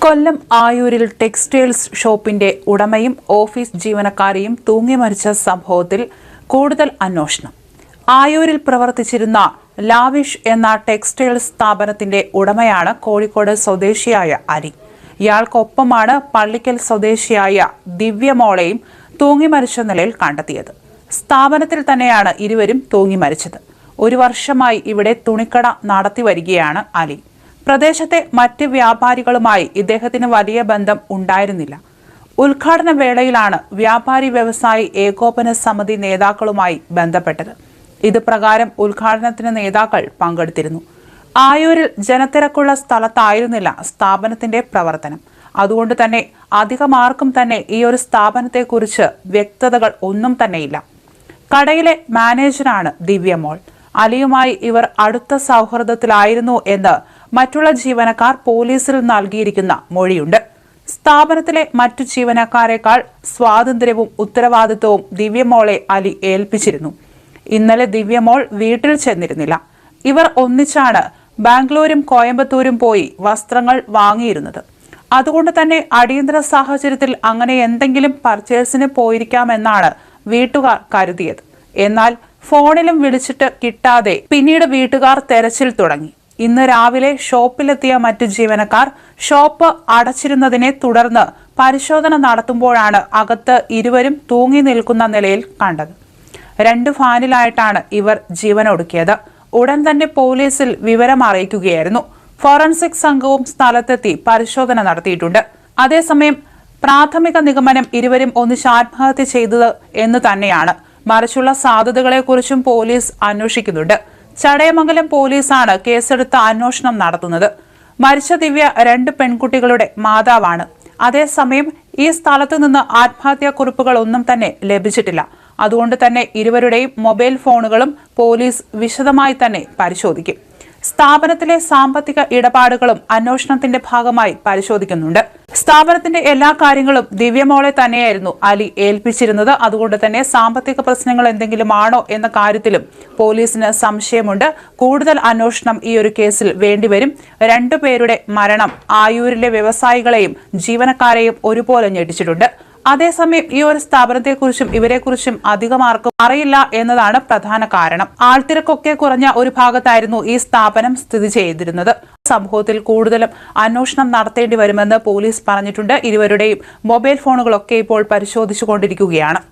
കൊല്ലം ആയൂരിൽ textiles ഷോപ്പിന്റെ ഉടമയും office ജീവനക്കാരെയും തൂങ്ങിമരിച്ച സംഭവത്തിൽ കൂടുതൽ അന്വേഷണം. ആയൂരിൽ പ്രവർത്തിച്ചിരുന്ന ലാവിഷ് എന്ന ടെക്സ്റ്റൈൽസ് സ്ഥാപനത്തിന്റെ ഉടമയാണ് കോഴിക്കോട് സ്വദേശിയായ അലി. ഇയാൾക്കൊപ്പമാണ് പള്ളിക്കൽ സ്വദേശിയായ ദിവ്യമോളെയും തൂങ്ങിമരിച്ച നിലയിൽ കണ്ടെത്തിയത്. സ്ഥാപനത്തിൽ തന്നെയാണ് ഇരുവരും തൂങ്ങിമരിച്ചത്. 1 വർഷമായി ഇവിടെ തുണിക്കട നടത്തിവരികയാണ് അലി. പ്രദേശത്തെ മറ്റ് വ്യാപാരികളുമായി ഇദ്ദേഹത്തിന് വലിയ ബന്ധം ഉണ്ടായിരുന്നില്ല. ഉദ്ഘാടന വേളയിലാണ് വ്യാപാരി വ്യവസായി ഏകോപന സമിതി നേതാക്കളുമായി ബന്ധപ്പെട്ടത്. ഇത് പ്രകാരം ഉദ്ഘാടനത്തിന് നേതാക്കൾ പങ്കെടുത്തിരുന്നു. ആയൂരിൽ ജനത്തിരക്കുള്ള സ്ഥലത്തായിരുന്നില്ല സ്ഥാപനത്തിന്റെ പ്രവർത്തനം. അതുകൊണ്ട് തന്നെ അധികമാർക്കും തന്നെ ഈ ഒരു സ്ഥാപനത്തെക്കുറിച്ച് വ്യക്തതകൾ ഒന്നും തന്നെയില്ല. കടയിലെ മാനേജറാണ് ദിവ്യമോൾ. അലിയുമായി ഇവർ അടുത്ത സൗഹൃദത്തിലായിരുന്നു എന്ന് മറ്റുള്ള ജീവനക്കാർ പോലീസിൽ നൽകിയിരിക്കുന്ന മൊഴിയുണ്ട്. സ്ഥാപനത്തിലെ മറ്റു ജീവനക്കാരെക്കാൾ സ്വാതന്ത്ര്യവും ഉത്തരവാദിത്വവും ദിവ്യമോളെ അലി ഏൽപ്പിച്ചിരുന്നു. ഇന്നലെ ദിവ്യമോൾ വീട്ടിൽ ചെന്നിരുന്നില്ല. ഇവർ ഒന്നിച്ചാണ് ബാംഗ്ലൂരും കോയമ്പത്തൂരും പോയി വസ്ത്രങ്ങൾ വാങ്ങിയിരുന്നത്. അതുകൊണ്ട് തന്നെ അടിയന്തര സാഹചര്യത്തിൽ അങ്ങനെ എന്തെങ്കിലും പർച്ചേസിന് പോയിരിക്കാമെന്നാണ് വീട്ടുകാർ കരുതിയത്. എന്നാൽ ഫോണിലും വിളിച്ചിട്ട് കിട്ടാതെ പിന്നീട് വീട്ടുകാർ തെരച്ചിൽ തുടങ്ങി. ഇന്ന് രാവിലെ ഷോപ്പിലെത്തിയ മറ്റു ജീവനക്കാർ ഷോപ്പ് അടച്ചിരുന്നതിനെ തുടർന്ന് പരിശോധന നടത്തുമ്പോഴാണ് അകത്ത് ഇരുവരും തൂങ്ങി നിൽക്കുന്ന നിലയിൽ കണ്ടത്. 2 ഫാനിലായിട്ടാണ് ഇവർ ജീവനൊടുക്കിയത്. ഉടൻ തന്നെ പോലീസിൽ വിവരം അറിയിക്കുകയായിരുന്നു. ഫോറൻസിക് സംഘവും സ്ഥലത്തെത്തി പരിശോധന നടത്തിയിട്ടുണ്ട്. അതേസമയം പ്രാഥമിക നിഗമനം ഇരുവരും ഒന്നിച്ച് ആത്മഹത്യ ചെയ്തത് എന്ന് തന്നെയാണ്. മറിച്ചുള്ള സാധ്യതകളെക്കുറിച്ചും പോലീസ് അന്വേഷിക്കുന്നുണ്ട്. ചടയമംഗലം പോലീസാണ് കേസെടുത്ത് അന്വേഷണം നടത്തുന്നത്. മരിച്ച ദിവ്യ 2 പെൺകുട്ടികളുടെ മാതാവാണ്. അതേസമയം ഈ സ്ഥലത്തു നിന്ന് ആത്മഹത്യാക്കുറിപ്പുകൾ ഒന്നും തന്നെ ലഭിച്ചിട്ടില്ല. അതുകൊണ്ട് തന്നെ ഇരുവരുടെയും മൊബൈൽ ഫോണുകളും പോലീസ് വിശദമായി തന്നെ പരിശോധിക്കും. സ്ഥാപനത്തിലെ സാമ്പത്തിക ഇടപാടുകളും അന്വേഷണത്തിന്റെ ഭാഗമായി പരിശോധിക്കുന്നുണ്ട്. സ്ഥാപനത്തിന്റെ എല്ലാ കാര്യങ്ങളും ദിവ്യമോളെ തന്നെയായിരുന്നു അലി ഏൽപ്പിച്ചിരുന്നത്. അതുകൊണ്ട് തന്നെ സാമ്പത്തിക പ്രശ്നങ്ങൾ എന്തെങ്കിലും ആണോ എന്ന കാര്യത്തിലും പോലീസിന് സംശയമുണ്ട്. കൂടുതൽ അന്വേഷണം ഈ ഒരു കേസിൽ വേണ്ടിവരും. 2 പേരുടെ മരണം ആയൂരിലെ വ്യവസായികളെയും ജീവനക്കാരെയും ഒരുപോലെ ഞെട്ടിച്ചിട്ടുണ്ട്. അതേസമയം ഈ ഒരു സ്ഥാപനത്തെക്കുറിച്ചും ഇവരെക്കുറിച്ചും അധികമാർക്കും അറിയില്ല എന്നതാണ് പ്രധാന കാരണം. ആൾത്തിരക്കൊക്കെ കുറഞ്ഞ ഒരു ഭാഗത്തായിരുന്നു ഈ സ്ഥാപനം സ്ഥിതി ചെയ്തിരുന്നത്. സംഭവത്തിൽ കൂടുതലും അന്വേഷണം നടത്തേണ്ടി വരുമെന്ന് പോലീസ് പറഞ്ഞിട്ടുണ്ട്. ഇരുവരുടെയും മൊബൈൽ ഫോണുകളൊക്കെ ഇപ്പോൾ പരിശോധിച്ചുകൊണ്ടിരിക്കുകയാണ്.